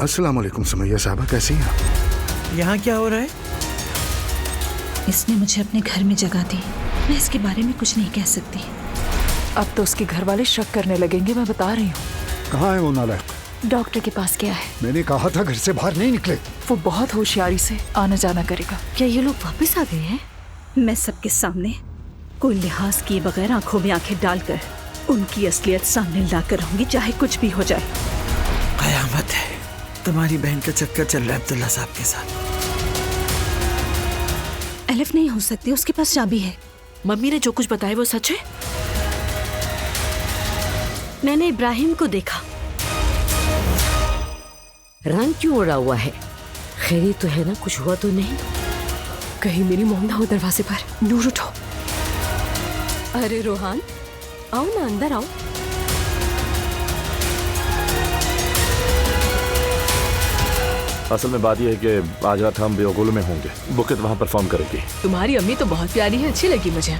अस्सलाम वालेकुम सुमैया साहबा, कैसी हैं आप? यहाँ क्या हो रहा है? इसने मुझे अपने घर में जगह दी, मैं इसके बारे में कुछ नहीं कह सकती। अब तो उसके घर वाले शक करने लगेंगे, मैं बता रही हूँ। कहाँ है वो नालायक? डॉक्टर के पास गया है। मैंने कहा था घर से बाहर नहीं निकले। वो बहुत होशियारी से आना जाना करेगा। क्या ये लोग वापस आ गए हैं? मैं सबके सामने कोई लिहाज किए बगैर आंखों में आंखें डालकर उनकी असलियत सामने लाकर रहूंगी, चाहे कुछ भी हो जाए। कयामत है। तुम्हारी बहन का चक्कर चल रहा है अब्दुल्ला साहब के साथ। एलिफ नहीं हो सकती, उसके पास चाबी है। मम्मी ने जो कुछ बताया वो सच है? मैंने इब्राहिम को देखा। रंग क्यों उड़ा हुआ है? खैरी तो है ना? कुछ हुआ तो नहीं? कहीं मेरी मॉम ना हो दरवाजे पर। नूर उठो। अरे रोहान, आओ ना, अंदर आओ। असल में बात यह है कि आज रात हम बेओगुल में होंगे। बुकित वहाँ परफॉर्म करेगी। तुम्हारी अम्मी तो बहुत प्यारी है, अच्छी लगी मुझे।